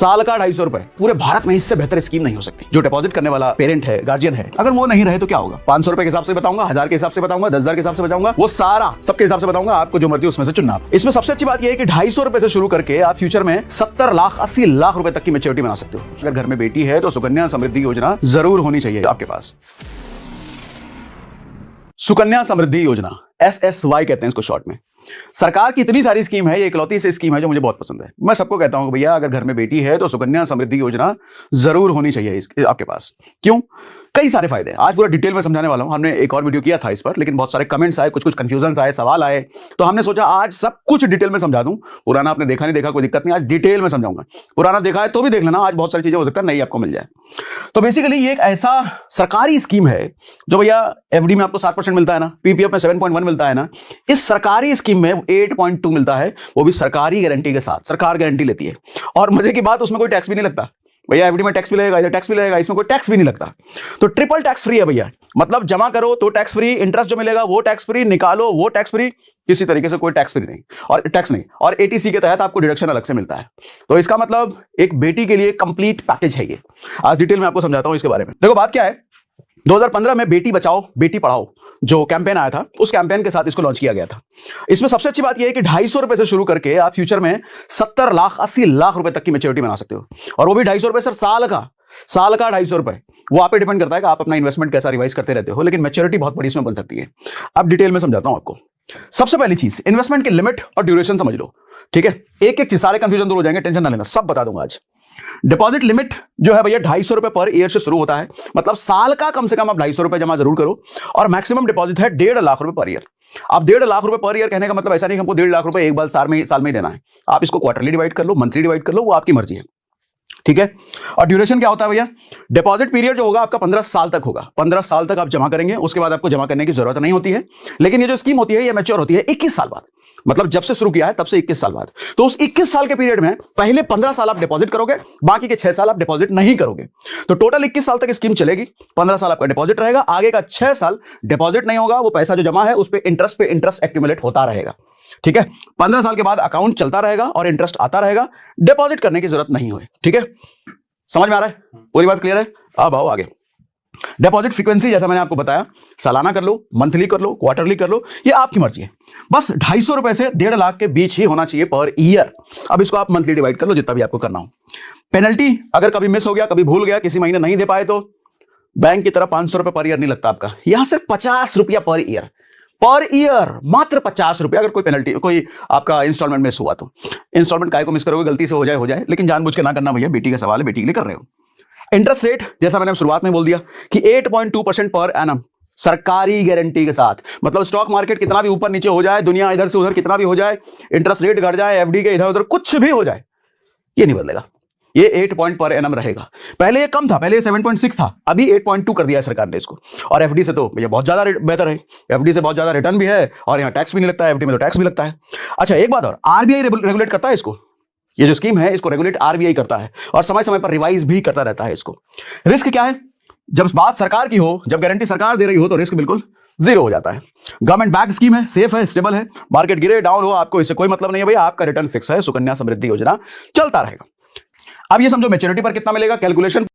साल का 250 रुपए। पूरे भारत में इससे बेहतर स्कीम नहीं हो सकती। जो डिपॉजिट करने वाला पेरेंट है, गार्जियन है, अगर वो नहीं रहे तो क्या होगा? 500 रुपए के हिसाब से बताऊंगा, 1000 के हिसाब से बताऊंगा, 10,000 के हिसाब से बताऊंगा, वो सारा सबके हिसाब से बताऊंगा, आपको जो मर्जी उसमें से चुनना। इसमें सबसे अच्छी बात यह है कि 250 रुपए से शुरू करके आप फ्यूचर में 70 लाख 80 लाख रुपए तक की मैच्योरिटी बना सकते हो। अगर घर में बेटी है तो सुकन्या समृद्धि योजना जरूर होनी चाहिए आपके पास। सुकन्या समृद्धि योजना, SSY कहते हैं इसको शॉर्ट में। सरकार की इतनी सारी स्कीम है, ये इकलौती सी स्कीम है जो मुझे बहुत पसंद है। मैं सबको कहता हूं कि भैया अगर घर में बेटी है तो सुकन्या समृद्धि योजना जरूर होनी चाहिए आपके पास। क्यों? कई सारे फायदे हैं, आज पूरा डिटेल में समझाने वाला हूं। हमने एक और वीडियो किया था इस पर, लेकिन बहुत सारे कमेंट्स आए, कुछ कंफ्यूजन आए, सवाल आए, तो हमने सोचा आज सब कुछ डिटेल में समझा दूं। पुराना आपने देखा नहीं देखा कोई दिक्कत नहीं, आज डिटेल में समझाऊंगा। पुराना देखा है तो भी देख लेना, आज बहुत सारी चीजें हो सकता है नहीं आपको मिल जाए। तो बेसिकली ये एक ऐसा सरकारी स्कीम है जो भैया FD में आपको 7% मिलता है ना, PPF में 7.1 मिलता है ना, इस सरकारी स्कीम में 8.2 मिलता है, वो भी सरकारी गारंटी के साथ। सरकार गारंटी लेती है और मजे की बात उसमें कोई टैक्स भी नहीं लगता। भैया FD में टैक्स भी लगेगा, इधर टैक्स भी लगेगा, इसमें कोई टैक्स भी नहीं लगता। तो ट्रिपल टैक्स फ्री है भैया। मतलब जमा करो तो टैक्स फ्री, इंटरेस्ट जो मिलेगा वो टैक्स फ्री, निकालो वो टैक्स फ्री, किसी तरीके से कोई टैक्स फ्री नहीं और टैक्स नहीं। और ATC के तहत आपको डिडक्शन अलग से मिलता है। तो इसका मतलब एक बेटी के लिए कंप्लीट पैकेज है ये। आज डिटेल में आपको समझाता हूं इसके बारे में। देखो बात क्या है, 2015 में बेटी बचाओ बेटी पढ़ाओ जो कैंपेन आया था, उस कैंपेन के साथ इसको लॉन्च किया गया था। इसमें सबसे अच्छी बात यह है कि 250 रुपए से शुरू करके आप फ्यूचर में 70 लाख 80 लाख रुपए तक की मैच्योरिटी बना सकते हो। और वो भी 250 रुपए सर, साल का 250 रुपए। वो आप पे डिपेंड करता है कि आप अपना इन्वेस्टमेंट कैसा रिवाइज करते रहते हो, लेकिन मैच्योरिटी बहुत बड़ी इसमें बन सकती है। अब डिटेल में समझाता हूं आपको। सबसे पहली चीज, इन्वेस्टमेंट की लिमिट और ड्यूरेशन समझ लो, ठीक है? एक एक चीज, सारे कंफ्यूजन दूर हो जाएंगे, टेंशन ना लेना, सब बता दूंगा आज। डिपॉजिट लिमिट जो है भैया 250 रुपए पर ईयर से शुरू होता है। मतलब साल का कम से कम आप 250 रुपए जमा जरूर करो। और मैक्सिमम डिपॉजिट है 1.5 लाख रुपए पर ईयर। आप 1.5 लाख रुपए पर ईयर कहने का मतलब ऐसा नहीं कि हमको 1.5 लाख रुपए एक बार साल में ही देना है। आप इसको क्वार्टरली डिवाइड कर लो, मंथली डिवाइड कर लो, वो आपकी मर्जी है, ठीक है? और ड्यूरेशन क्या होता है भैया? डिपॉजिट पीरियड जो होगा आपका 15 साल तक होगा। 15 साल तक आप जमा करेंगे, उसके बाद आपको जमा करने की जरूरत नहीं होती है। लेकिन ये जो स्कीम होती है ये मैच्योर होती है 21 साल बाद। मतलब जब से शुरू किया है तब से 21 साल बाद। तो उस 21 साल के पीरियड में पहले 15 साल आप डिपॉजिट करोगे, बाकी के 6 साल आप डिपॉजिट नहीं करोगे। तो टोटल 21 साल तक स्कीम चलेगी। 15 साल आपका डिपॉजिट रहेगा, आगे का 6 साल डिपॉजिट नहीं होगा। वो पैसा जो जमा है उस पे इंटरेस्ट एक्यूमुलेट होता रहेगा, ठीक है? 15 साल के बाद अकाउंट चलता रहेगा और इंटरेस्ट आता रहेगा। डिपॉजिट करने की जरूरत नहीं हुई, ठीक है? समझ में आ रहा है? पूरी बात क्लियर है? अब आओ आगे। डिपॉजिट फ्रीक्वेंसी जैसा मैंने आपको बताया, सालाना कर लो, मंथली कर लो, क्वार्टरली कर लो, ये आपकी मर्जी है। बस 250 रुपए से 1.5 लाख के बीच ही होना चाहिए पर ईयर। अब इसको आप मंथली डिवाइड कर लो, जितना भी आपको करना हो। पेनल्टी अगर कभी मिस हो गया, कभी भूल गया, किसी महीने नहीं दे पाए तो बैंक की तरह 500 रुपए पर ईयर नहीं लगता आपका। यहां सिर्फ 50 रुपया पर ईयर, मात्र 50 रुपया। अगर कोई पेनल्टी, कोई आपका इंस्टॉलमेंट मिस हुआ तो इंस्टॉलमेंट काय को मिस करोगे, गलती से हो जाए, लेकिन जानबूझ के ना करना भैया, बेटी का सवाल है, बेटी के लिए कर रहे हो। इंटरेस्ट रेट जैसा मैंने शुरुआत में बोल दिया कि 8.2% पर एनम, सरकारी गारंटी के साथ। मतलब स्टॉक मार्केट कितना भी ऊपर नीचे हो जाए, दुनिया इधर से उधर कितना भी हो जाए, इंटरेस्ट रेट घट जाए, FD के इधर उधर कुछ भी हो जाए, ये नहीं बदलेगा। ये 8 पॉइंट पर एनम रहेगा। पहले ये कम था, पहले 7.6 था, अभी 8.2 कर दिया है सरकार ने इसको। और FD से तो भैया बहुत ज्यादा बेहतर है। FD से बहुत ज्यादा रिटर्न भी है और यहाँ टैक्स भी नहीं लगता है। FD में तो टैक्स भी लगता है। अच्छा एक बात और, RBI रेगुलेट करता है इसको। ये जो स्कीम है इसको रेगुलेट RBI करता है और समय समय पर रिवाइज भी करता रहता है इसको। रिस्क क्या है? जब बात सरकार की हो, जब गारंटी सरकार दे रही हो तो रिस्क बिल्कुल जीरो हो जाता है। गवर्नमेंट बैक्ड स्कीम है, सेफ है, स्टेबल है। मार्केट गिरे डाउन हो, आपको इससे कोई मतलब नहीं है भैया, आपका रिटर्न फिक्स है। सुकन्या समृद्धि योजना चलता रहेगा। अब ये समझो मैच्योरिटी पर कितना मिलेगा, कैलकुलेशन